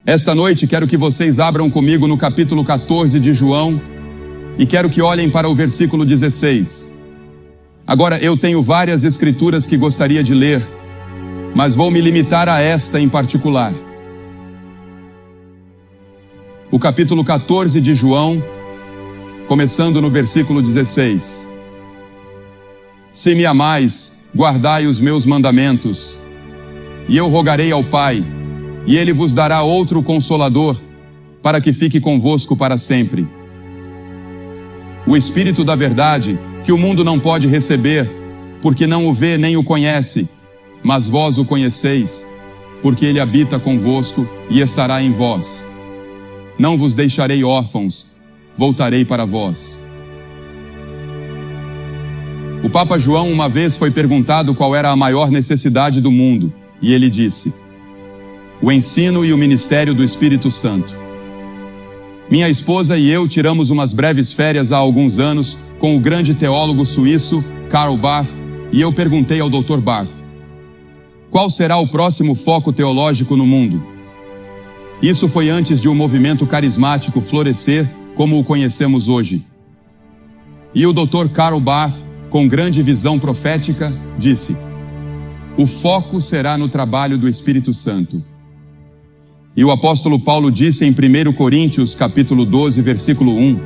Esta noite quero que vocês abram comigo no capítulo 14 de João e quero que olhem para o versículo 16. Agora, eu tenho várias escrituras que gostaria de ler, mas vou me limitar a esta em particular. O capítulo 14 de João, começando no versículo 16. Se me amais, guardai os meus mandamentos, e eu rogarei ao Pai, e Ele vos dará outro Consolador, para que fique convosco para sempre. O Espírito da verdade, que o mundo não pode receber, porque não o vê nem o conhece, mas vós o conheceis, porque Ele habita convosco e estará em vós. Não vos deixarei órfãos, voltarei para vós. O Papa João uma vez foi perguntado qual era a maior necessidade do mundo, e ele disse: o ensino e o ministério do Espírito Santo. Minha esposa e eu tiramos umas breves férias há alguns anos com o grande teólogo suíço Karl Barth, e eu perguntei ao Dr. Barth: qual será o próximo foco teológico no mundo? Isso foi antes de o movimento carismático florescer como o conhecemos hoje. E o Dr. Karl Barth, com grande visão profética, disse: o foco será no trabalho do Espírito Santo. E o apóstolo Paulo disse em 1 Coríntios capítulo 12, versículo 1,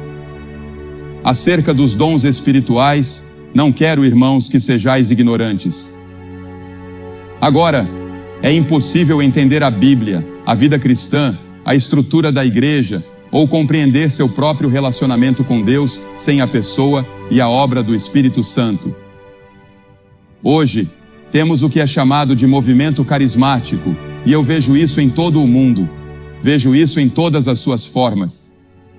acerca dos dons espirituais, não quero, irmãos, que sejais ignorantes. Agora, é impossível entender a Bíblia, a vida cristã, a estrutura da igreja, ou compreender seu próprio relacionamento com Deus sem a pessoa e a obra do Espírito Santo. Hoje, temos o que é chamado de movimento carismático, e eu vejo isso em todo o mundo. Vejo isso em todas as suas formas.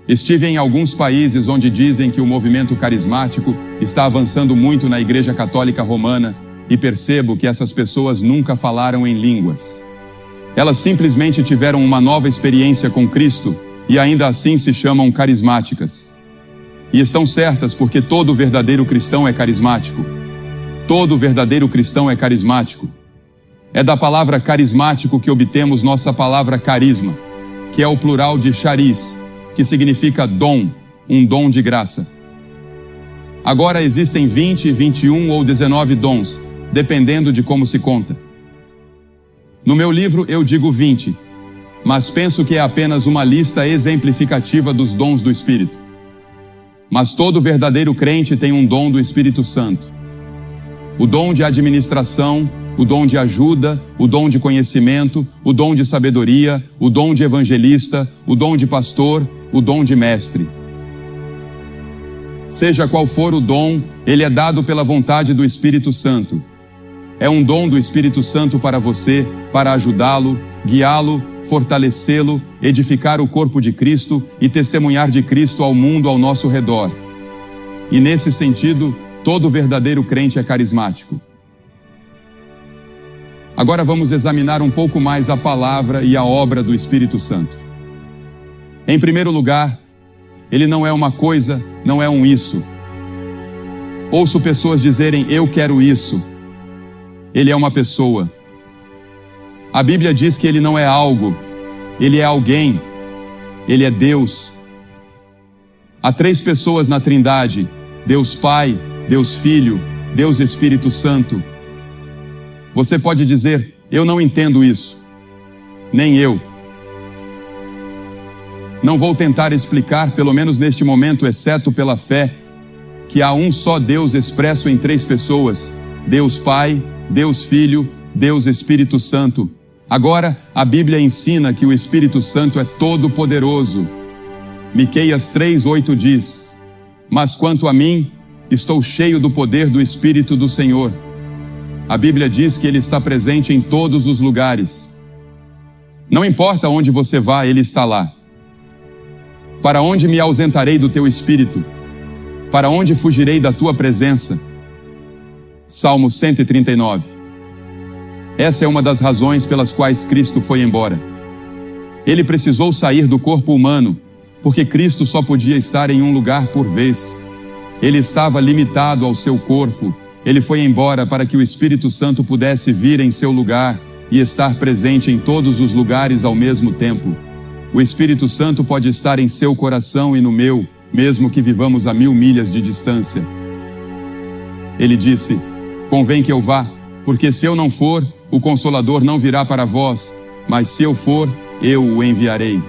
Estive em alguns países onde dizem que o movimento carismático está avançando muito na Igreja Católica Romana e percebo que essas pessoas nunca falaram em línguas. Elas simplesmente tiveram uma nova experiência com Cristo e ainda assim se chamam carismáticas. E estão certas porque todo verdadeiro cristão é carismático. Todo verdadeiro cristão é carismático. É da palavra carismático que obtemos nossa palavra carisma, que é o plural de charis, que significa dom, um dom de graça. Agora existem 20, 21 ou 19 dons, dependendo de como se conta. No meu livro eu digo 20, mas penso que é apenas uma lista exemplificativa dos dons do Espírito. Mas todo verdadeiro crente tem um dom do Espírito Santo. O dom de administração, o dom de ajuda, o dom de conhecimento, o dom de sabedoria, o dom de evangelista, o dom de pastor, o dom de mestre. Seja qual for o dom, ele é dado pela vontade do Espírito Santo. É um dom do Espírito Santo para você, para ajudá-lo, guiá-lo, fortalecê-lo, edificar o corpo de Cristo e testemunhar de Cristo ao mundo ao nosso redor. E nesse sentido, todo verdadeiro crente é carismático. Agora vamos examinar um pouco mais a palavra e a obra do Espírito Santo. Em primeiro lugar, ele não é uma coisa, não é um isso. Ouço pessoas dizerem, eu quero isso. Ele é uma pessoa. A Bíblia diz que ele não é algo, ele é alguém, ele é Deus. Há 3 pessoas na Trindade, Deus Pai, Deus Filho, Deus Espírito Santo. Você pode dizer, eu não entendo isso. Nem eu. Não vou tentar explicar, pelo menos neste momento, exceto pela fé, que há um só Deus expresso em 3 pessoas, Deus Pai, Deus Filho, Deus Espírito Santo. Agora, a Bíblia ensina que o Espírito Santo é todo-poderoso. Miqueias 3:8 diz, mas quanto a mim, estou cheio do poder do Espírito do Senhor. A Bíblia diz que Ele está presente em todos os lugares. Não importa onde você vá, Ele está lá. Para onde me ausentarei do teu Espírito? Para onde fugirei da tua presença? Salmo 139. Essa é uma das razões pelas quais Cristo foi embora. Ele precisou sair do corpo humano, porque Cristo só podia estar em um lugar por vez. Ele estava limitado ao seu corpo. Ele foi embora para que o Espírito Santo pudesse vir em seu lugar e estar presente em todos os lugares ao mesmo tempo. O Espírito Santo pode estar em seu coração e no meu, mesmo que vivamos a 1000 milhas de distância. Ele disse: convém que eu vá, porque se eu não for, o Consolador não virá para vós, mas se eu for, eu o enviarei.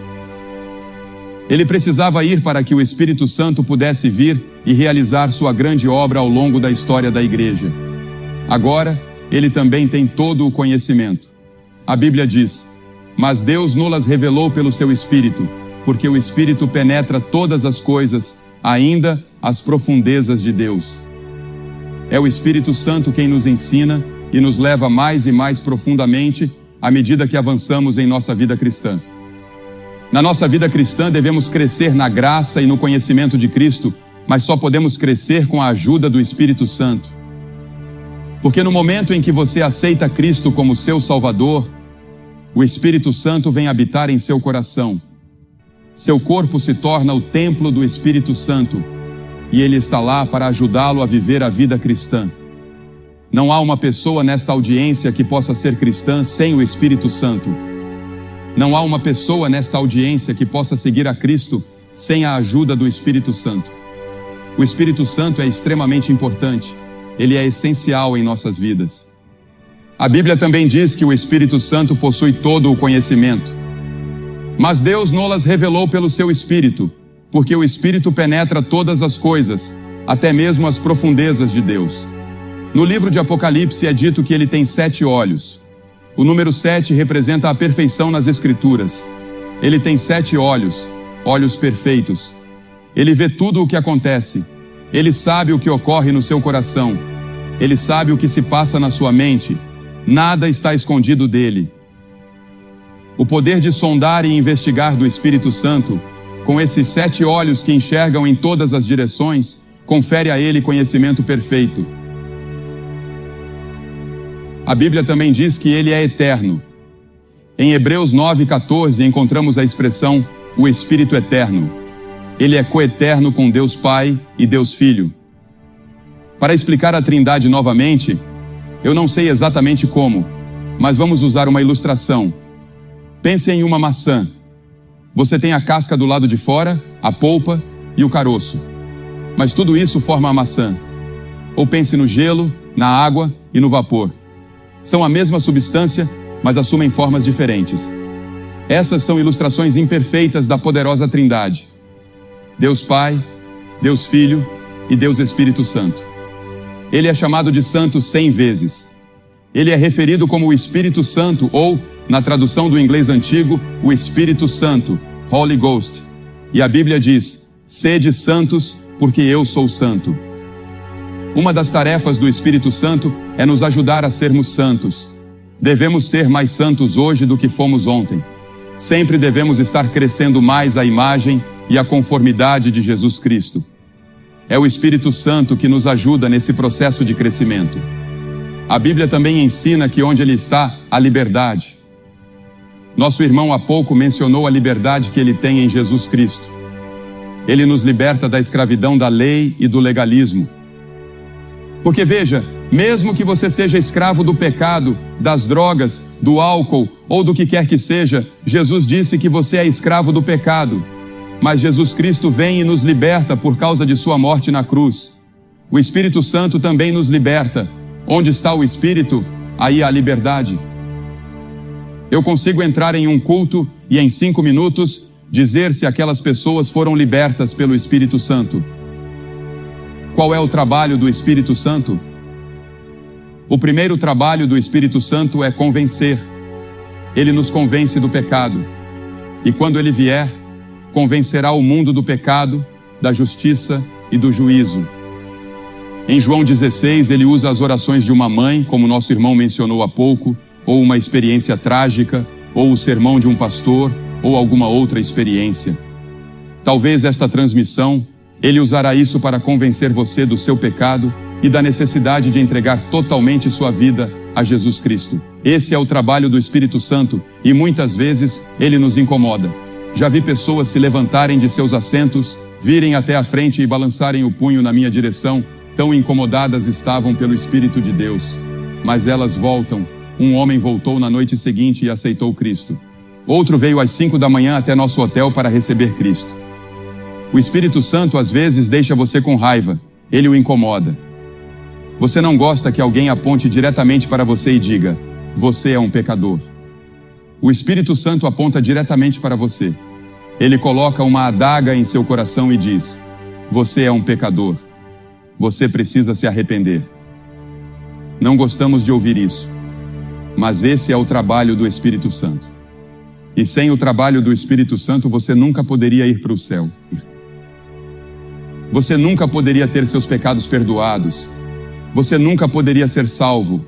Ele precisava ir para que o Espírito Santo pudesse vir e realizar sua grande obra ao longo da história da igreja. Agora, ele também tem todo o conhecimento. A Bíblia diz: mas Deus nos revelou pelo seu Espírito, porque o Espírito penetra todas as coisas, ainda as profundezas de Deus. É o Espírito Santo quem nos ensina e nos leva mais e mais profundamente à medida que avançamos em nossa vida cristã. Na nossa vida cristã devemos crescer na graça e no conhecimento de Cristo, mas só podemos crescer com a ajuda do Espírito Santo. Porque no momento em que você aceita Cristo como seu Salvador, o Espírito Santo vem habitar em seu coração. Seu corpo se torna o templo do Espírito Santo e ele está lá para ajudá-lo a viver a vida cristã. Não há uma pessoa nesta audiência que possa ser cristã sem o Espírito Santo. Não há uma pessoa nesta audiência que possa seguir a Cristo sem a ajuda do Espírito Santo. O Espírito Santo é extremamente importante. Ele é essencial em nossas vidas. A Bíblia também diz que o Espírito Santo possui todo o conhecimento. Mas Deus nos revelou pelo seu Espírito, porque o Espírito penetra todas as coisas, até mesmo as profundezas de Deus. No livro de Apocalipse é dito que ele tem 7 olhos. O número 7 representa a perfeição nas Escrituras. Ele tem 7 olhos, olhos perfeitos. Ele vê tudo o que acontece. Ele sabe o que ocorre no seu coração. Ele sabe o que se passa na sua mente. Nada está escondido dele. O poder de sondar e investigar do Espírito Santo, com esses 7 olhos que enxergam em todas as direções, confere a ele conhecimento perfeito. A Bíblia também diz que ele é eterno. Em Hebreus 9:14 encontramos a expressão o Espírito Eterno. Ele é coeterno com Deus Pai e Deus Filho. Para explicar a Trindade novamente, eu não sei exatamente como, mas vamos usar uma ilustração. Pense em uma maçã. Você tem a casca do lado de fora, a polpa e o caroço. Mas tudo isso forma a maçã. Ou pense no gelo, na água e no vapor. São a mesma substância, mas assumem formas diferentes. Essas são ilustrações imperfeitas da poderosa Trindade. Deus Pai, Deus Filho e Deus Espírito Santo. Ele é chamado de Santo 100 vezes. Ele é referido como o Espírito Santo ou, na tradução do inglês antigo, o Espírito Santo, Holy Ghost. E a Bíblia diz: sede santos, porque eu sou santo. Uma das tarefas do Espírito Santo é nos ajudar a sermos santos. Devemos ser mais santos hoje do que fomos ontem. Sempre devemos estar crescendo mais a imagem e a conformidade de Jesus Cristo. É o Espírito Santo que nos ajuda nesse processo de crescimento. A Bíblia também ensina que onde ele está, há liberdade. Nosso irmão há pouco mencionou a liberdade que ele tem em Jesus Cristo. Ele nos liberta da escravidão da lei e do legalismo. Porque veja, mesmo que você seja escravo do pecado, das drogas, do álcool ou do que quer que seja, Jesus disse que você é escravo do pecado. Mas Jesus Cristo vem e nos liberta por causa de sua morte na cruz. O Espírito Santo também nos liberta. Onde está o Espírito, aí há liberdade. Eu consigo entrar em um culto e em 5 minutos dizer se aquelas pessoas foram libertas pelo Espírito Santo. Qual é o trabalho do Espírito Santo? O primeiro trabalho do Espírito Santo é convencer. Ele nos convence do pecado. E quando ele vier, convencerá o mundo do pecado, da justiça e do juízo. Em João 16, ele usa as orações de uma mãe, como nosso irmão mencionou há pouco, ou uma experiência trágica, ou o sermão de um pastor, ou alguma outra experiência. Talvez esta transmissão, ele usará isso para convencer você do seu pecado e da necessidade de entregar totalmente sua vida a Jesus Cristo. Esse é o trabalho do Espírito Santo e muitas vezes ele nos incomoda. Já vi pessoas se levantarem de seus assentos, virem até a frente e balançarem o punho na minha direção, tão incomodadas estavam pelo Espírito de Deus. Mas elas voltam. Um homem voltou na noite seguinte e aceitou Cristo. Outro veio às 5 da manhã até nosso hotel para receber Cristo. O Espírito Santo às vezes deixa você com raiva, ele o incomoda. Você não gosta que alguém aponte diretamente para você e diga, você é um pecador. O Espírito Santo aponta diretamente para você. Ele coloca uma adaga em seu coração e diz, você é um pecador. Você precisa se arrepender. Não gostamos de ouvir isso, mas esse é o trabalho do Espírito Santo. E sem o trabalho do Espírito Santo, você nunca poderia ir para o céu. Você nunca poderia ter seus pecados perdoados. Você nunca poderia ser salvo.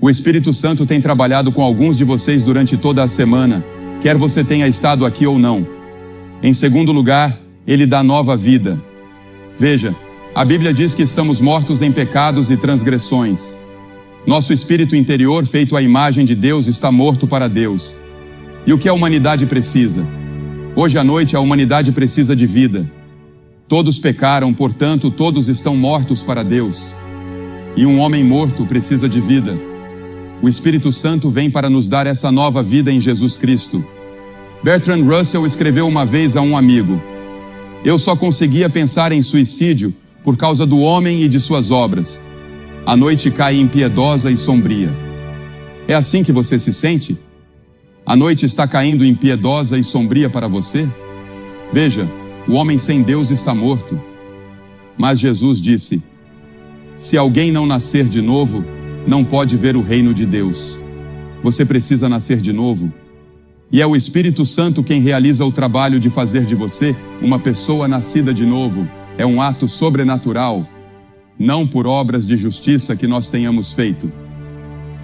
O Espírito Santo tem trabalhado com alguns de vocês durante toda a semana, quer você tenha estado aqui ou não. Em segundo lugar, ele dá nova vida. Veja, a Bíblia diz que estamos mortos em pecados e transgressões. Nosso espírito interior, feito à imagem de Deus, está morto para Deus. E o que a humanidade precisa? Hoje à noite a humanidade precisa de vida. Todos pecaram, portanto, todos estão mortos para Deus. E um homem morto precisa de vida. O Espírito Santo vem para nos dar essa nova vida em Jesus Cristo. Bertrand Russell escreveu uma vez a um amigo, eu só conseguia pensar em suicídio por causa do homem e de suas obras. A noite cai impiedosa e sombria. É assim que você se sente? A noite está caindo impiedosa e sombria para você? Veja, o homem sem Deus está morto. Mas Jesus disse, se alguém não nascer de novo, não pode ver o reino de Deus. Você precisa nascer de novo. E é o Espírito Santo quem realiza o trabalho de fazer de você uma pessoa nascida de novo. É um ato sobrenatural, não por obras de justiça que nós tenhamos feito.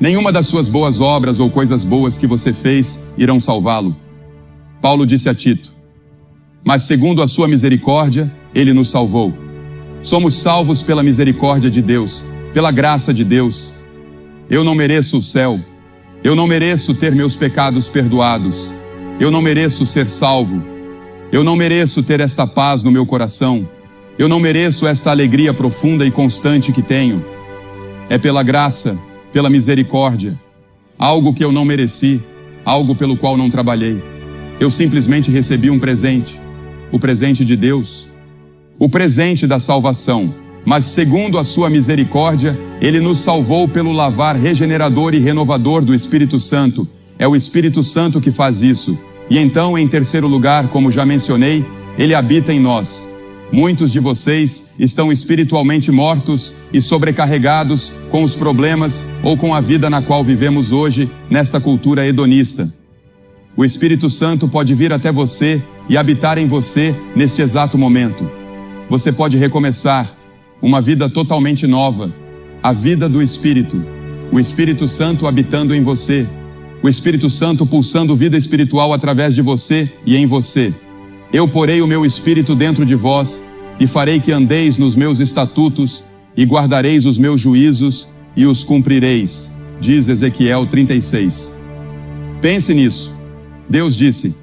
Nenhuma das suas boas obras ou coisas boas que você fez irão salvá-lo. Paulo disse a Tito, mas segundo a sua misericórdia, ele nos salvou. Somos salvos pela misericórdia de Deus, pela graça de Deus. Eu não mereço o céu. Eu não mereço ter meus pecados perdoados. Eu não mereço ser salvo. Eu não mereço ter esta paz no meu coração. Eu não mereço esta alegria profunda e constante que tenho. É pela graça, pela misericórdia. Algo que eu não mereci, algo pelo qual não trabalhei. Eu simplesmente recebi um presente. O presente de Deus. O presente da salvação. Mas segundo a sua misericórdia, ele nos salvou pelo lavar regenerador e renovador do Espírito Santo. É o Espírito Santo que faz isso. E então, em terceiro lugar, como já mencionei, ele habita em nós. Muitos de vocês estão espiritualmente mortos e sobrecarregados com os problemas ou com a vida na qual vivemos hoje, nesta cultura hedonista. O Espírito Santo pode vir até você e habitar em você neste exato momento. Você pode recomeçar uma vida totalmente nova, a vida do Espírito, o Espírito Santo habitando em você, o Espírito Santo pulsando vida espiritual através de você e em você. Eu porei o meu Espírito dentro de vós e farei que andeis nos meus estatutos e guardareis os meus juízos e os cumprireis, diz Ezequiel 36. Pense nisso. Deus disse,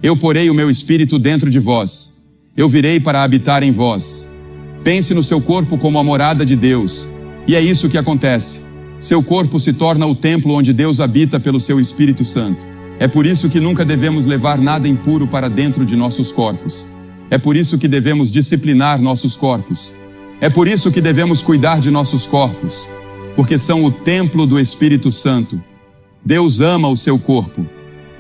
eu porei o meu Espírito dentro de vós, eu virei para habitar em vós. Pense no seu corpo como a morada de Deus. E é isso que acontece. Seu corpo se torna o templo onde Deus habita pelo seu Espírito Santo. É por isso que nunca devemos levar nada impuro para dentro de nossos corpos. É por isso que devemos disciplinar nossos corpos. É por isso que devemos cuidar de nossos corpos, porque são o templo do Espírito Santo. Deus ama o seu corpo.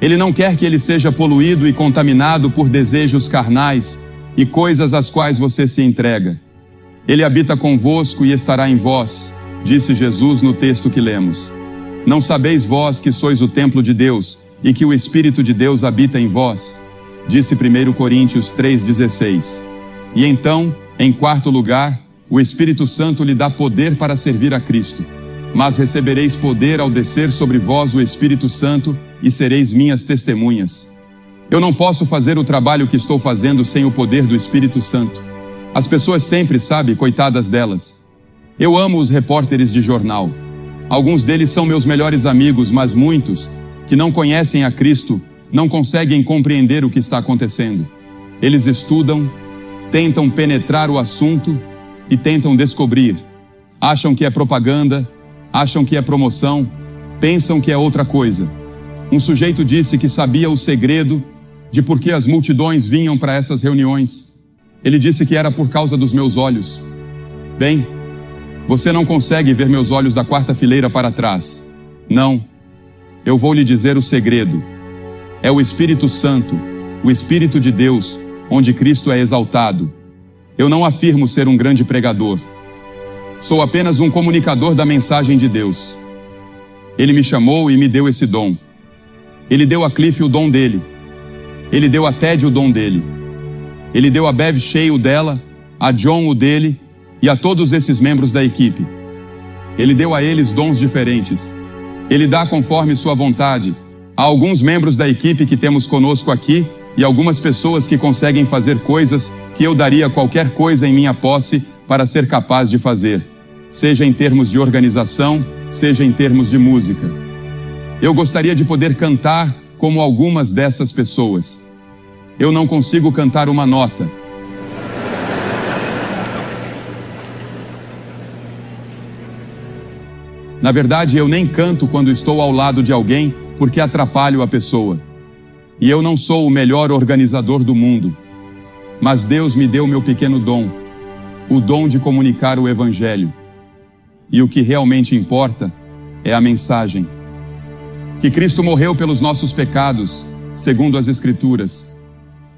Ele não quer que ele seja poluído e contaminado por desejos carnais e coisas às quais você se entrega. Ele habita convosco e estará em vós, disse Jesus no texto que lemos. Não sabeis vós que sois o templo de Deus e que o Espírito de Deus habita em vós? Disse 1 Coríntios 3,16. E então, em quarto lugar, o Espírito Santo lhe dá poder para servir a Cristo. Mas recebereis poder ao descer sobre vós o Espírito Santo e sereis minhas testemunhas. Eu não posso fazer o trabalho que estou fazendo sem o poder do Espírito Santo. As pessoas sempre, sabe, coitadas delas. Eu amo os repórteres de jornal. Alguns deles são meus melhores amigos, mas muitos, que não conhecem a Cristo, não conseguem compreender o que está acontecendo. Eles estudam, tentam penetrar o assunto e tentam descobrir. Acham que é propaganda, acham que é promoção, pensam que é outra coisa. Um sujeito disse que sabia o segredo de por que as multidões vinham para essas reuniões. Ele disse que era por causa dos meus olhos. Bem, você não consegue ver meus olhos da quarta fileira para trás. Não. Eu vou lhe dizer o segredo. É o Espírito Santo, o Espírito de Deus, onde Cristo é exaltado. Eu não afirmo ser um grande pregador. Sou apenas um comunicador da mensagem de Deus. Ele me chamou e me deu esse dom. Ele deu a Cliff o dom dele. Ele deu a Ted o dom dele. Ele deu a Bev Shea o dela, a John o dele e a todos esses membros da equipe. Ele deu a eles dons diferentes. Ele dá conforme sua vontade. Há alguns membros da equipe que temos conosco aqui e algumas pessoas que conseguem fazer coisas que eu daria qualquer coisa em minha posse para ser capaz de fazer, seja em termos de organização, seja em termos de música. Eu gostaria de poder cantar como algumas dessas pessoas. Eu não consigo cantar uma nota. Na verdade, eu nem canto quando estou ao lado de alguém porque atrapalho a pessoa. E eu não sou o melhor organizador do mundo. Mas Deus me deu meu pequeno dom, o dom de comunicar o Evangelho. E o que realmente importa é a mensagem. Que Cristo morreu pelos nossos pecados, segundo as Escrituras.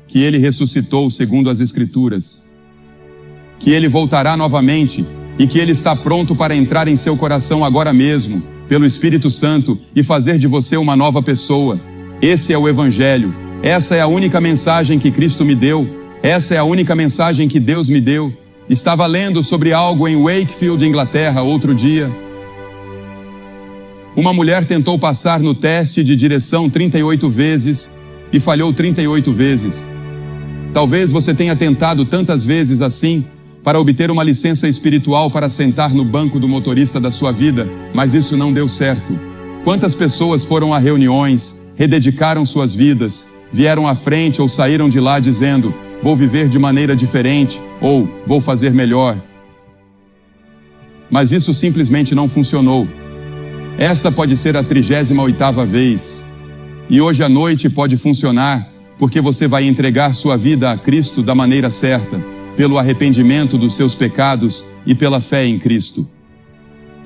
Que Ele ressuscitou, segundo as Escrituras. Que Ele voltará novamente e que Ele está pronto para entrar em seu coração agora mesmo, pelo Espírito Santo, e fazer de você uma nova pessoa. Esse é o Evangelho. Essa é a única mensagem que Cristo me deu. Essa é a única mensagem que Deus me deu. Estava lendo sobre algo em Wakefield, Inglaterra, outro dia. Uma mulher tentou passar no teste de direção 38 vezes e falhou 38 vezes. Talvez você tenha tentado tantas vezes assim para obter uma licença espiritual para sentar no banco do motorista da sua vida, mas isso não deu certo. Quantas pessoas foram a reuniões, rededicaram suas vidas, vieram à frente ou saíram de lá dizendo: vou viver de maneira diferente ou vou fazer melhor. Mas isso simplesmente não funcionou. Esta pode ser a 38ª vez. E hoje à noite pode funcionar, porque você vai entregar sua vida a Cristo da maneira certa, pelo arrependimento dos seus pecados e pela fé em Cristo.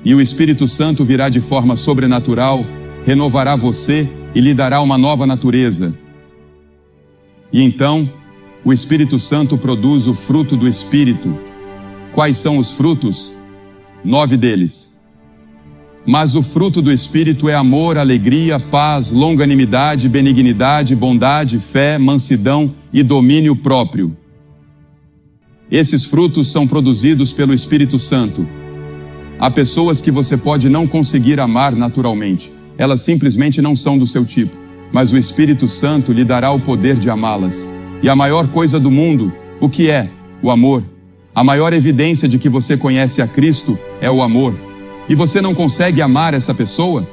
E o Espírito Santo virá de forma sobrenatural, renovará você e lhe dará uma nova natureza. E então, o Espírito Santo produz o fruto do Espírito. Quais são os frutos? 9 deles. Mas o fruto do Espírito é amor, alegria, paz, longanimidade, benignidade, bondade, fé, mansidão e domínio próprio. Esses frutos são produzidos pelo Espírito Santo. Há pessoas que você pode não conseguir amar naturalmente. Elas simplesmente não são do seu tipo. Mas o Espírito Santo lhe dará o poder de amá-las. E a maior coisa do mundo, o que é? O amor. A maior evidência de que você conhece a Cristo é o amor. E você não consegue amar essa pessoa?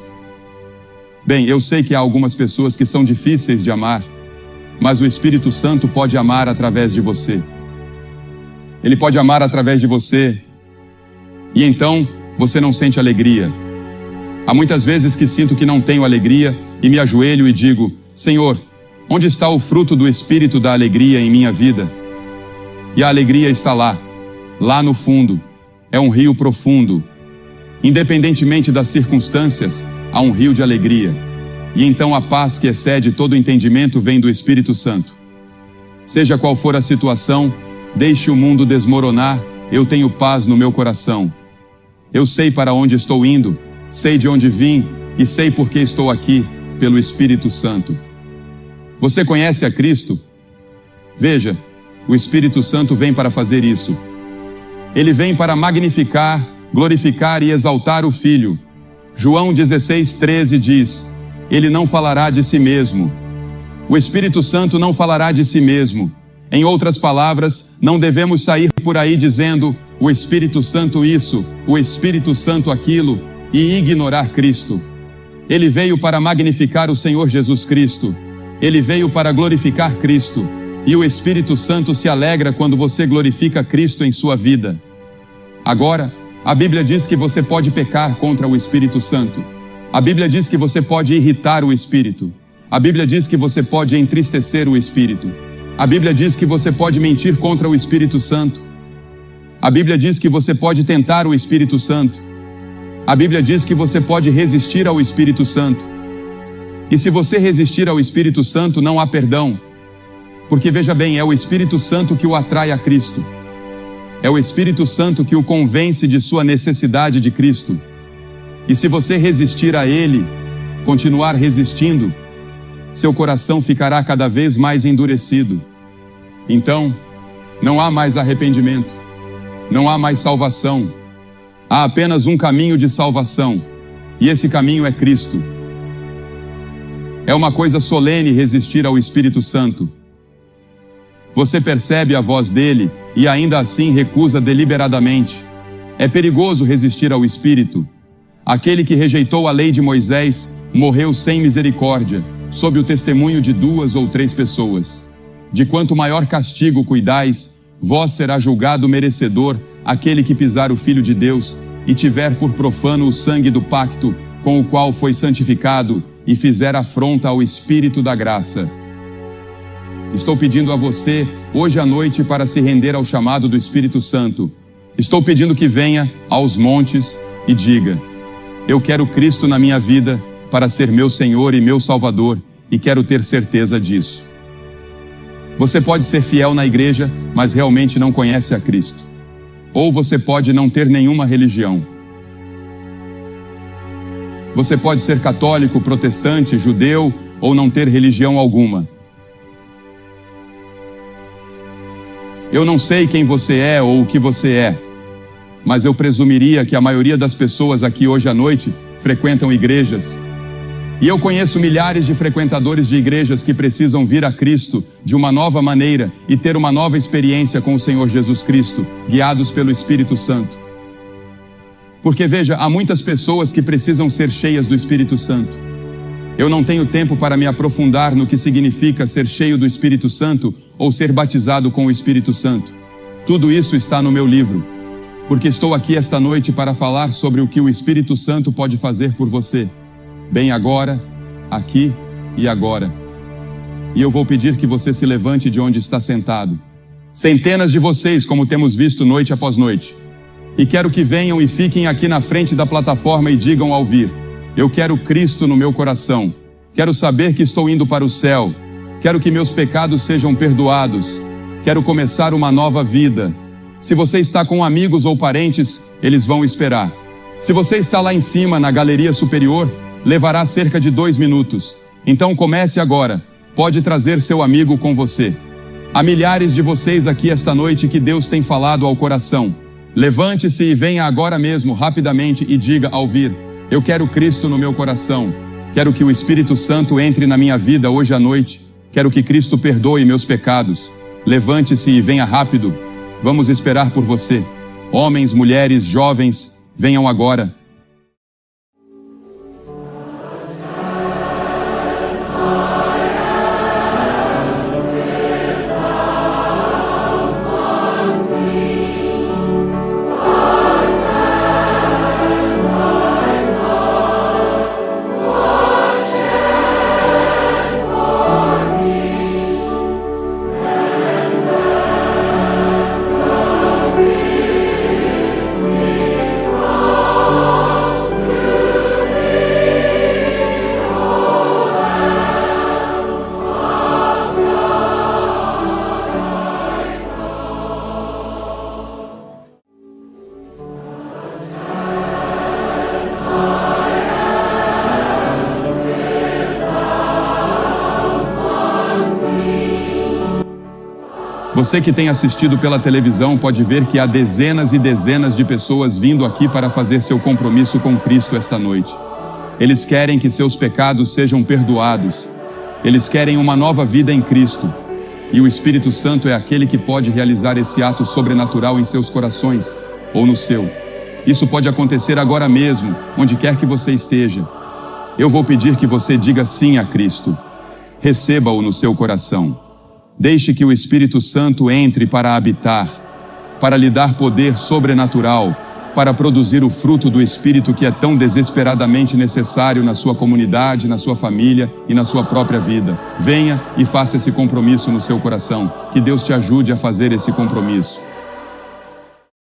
Bem, eu sei que há algumas pessoas que são difíceis de amar, mas o Espírito Santo pode amar através de você. Ele pode amar através de você. E então, você não sente alegria. Há muitas vezes que sinto que não tenho alegria e me ajoelho e digo: Senhor, onde está o fruto do Espírito da alegria em minha vida? E a alegria está lá, lá no fundo. É um rio profundo. Independentemente das circunstâncias, há um rio de alegria. E então a paz que excede todo entendimento vem do Espírito Santo. Seja qual for a situação, deixe o mundo desmoronar, eu tenho paz no meu coração. Eu sei para onde estou indo, sei de onde vim e sei por que estou aqui, pelo Espírito Santo. Você conhece a Cristo? Veja, o Espírito Santo vem para fazer isso. Ele vem para magnificar, glorificar e exaltar o Filho. João 16:13 diz: Ele não falará de si mesmo. O Espírito Santo não falará de si mesmo. Em outras palavras, não devemos sair por aí dizendo: o Espírito Santo isso, o Espírito Santo aquilo, e ignorar Cristo. Ele veio para magnificar o Senhor Jesus Cristo. Ele veio para glorificar Cristo. E o Espírito Santo se alegra quando você glorifica Cristo em sua vida. Agora, a Bíblia diz que você pode pecar contra o Espírito Santo. A Bíblia diz que você pode irritar o Espírito. A Bíblia diz que você pode entristecer o Espírito. A Bíblia diz que você pode mentir contra o Espírito Santo. A Bíblia diz que você pode tentar o Espírito Santo. A Bíblia diz que você pode resistir ao Espírito Santo. E se você resistir ao Espírito Santo, não há perdão. Porque veja bem, é o Espírito Santo que o atrai a Cristo. É o Espírito Santo que o convence de sua necessidade de Cristo. E se você resistir a Ele, continuar resistindo, seu coração ficará cada vez mais endurecido. Então, não há mais arrependimento, não há mais salvação. Há apenas um caminho de salvação, e esse caminho é Cristo. É uma coisa solene resistir ao Espírito Santo. Você percebe a voz dele e ainda assim recusa deliberadamente. É perigoso resistir ao Espírito. Aquele que rejeitou a lei de Moisés morreu sem misericórdia, sob o testemunho de 2 ou 3 pessoas. De quanto maior castigo cuidais, vós será julgado merecedor aquele que pisar o Filho de Deus e tiver por profano o sangue do pacto com o qual foi santificado e fizer afronta ao Espírito da graça. Estou pedindo a você, hoje à noite, para se render ao chamado do Espírito Santo. Estou pedindo que venha aos montes e diga: eu quero Cristo na minha vida para ser meu Senhor e meu Salvador, e quero ter certeza disso. Você pode ser fiel na igreja, mas realmente não conhece a Cristo. Ou você pode não ter nenhuma religião. Você pode ser católico, protestante, judeu, ou não ter religião alguma. Eu não sei quem você é ou o que você é, mas eu presumiria que a maioria das pessoas aqui hoje à noite frequentam igrejas. E eu conheço milhares de frequentadores de igrejas que precisam vir a Cristo de uma nova maneira e ter uma nova experiência com o Senhor Jesus Cristo, guiados pelo Espírito Santo. Porque veja, há muitas pessoas que precisam ser cheias do Espírito Santo. Eu não tenho tempo para me aprofundar no que significa ser cheio do Espírito Santo ou ser batizado com o Espírito Santo. Tudo isso está no meu livro, porque estou aqui esta noite para falar sobre o que o Espírito Santo pode fazer por você, bem agora, aqui e agora. E eu vou pedir que você se levante de onde está sentado. Centenas de vocês, como temos visto noite após noite. E quero que venham e fiquem aqui na frente da plataforma e digam ao vir: eu quero Cristo no meu coração. Quero saber que estou indo para o céu. Quero que meus pecados sejam perdoados. Quero começar uma nova vida. Se você está com amigos ou parentes, eles vão esperar. Se você está lá em cima, na galeria superior, levará cerca de 2 minutos. Então comece agora. Pode trazer seu amigo com você. Há milhares de vocês aqui esta noite que Deus tem falado ao coração. Levante-se e venha agora mesmo, rapidamente, e diga ao vir: eu quero Cristo no meu coração. Quero que o Espírito Santo entre na minha vida hoje à noite. Quero que Cristo perdoe meus pecados. Levante-se e venha rápido. Vamos esperar por você. Homens, mulheres, jovens, venham agora. Você que tem assistido pela televisão pode ver que há dezenas e dezenas de pessoas vindo aqui para fazer seu compromisso com Cristo esta noite. Eles querem que seus pecados sejam perdoados. Eles querem uma nova vida em Cristo. E o Espírito Santo é aquele que pode realizar esse ato sobrenatural em seus corações, ou no seu. Isso pode acontecer agora mesmo, onde quer que você esteja. Eu vou pedir que você diga sim a Cristo. Receba-o no seu coração. Deixe que o Espírito Santo entre para habitar, para lhe dar poder sobrenatural, para produzir o fruto do Espírito que é tão desesperadamente necessário na sua comunidade, na sua família e na sua própria vida. Venha e faça esse compromisso no seu coração. Que Deus te ajude a fazer esse compromisso.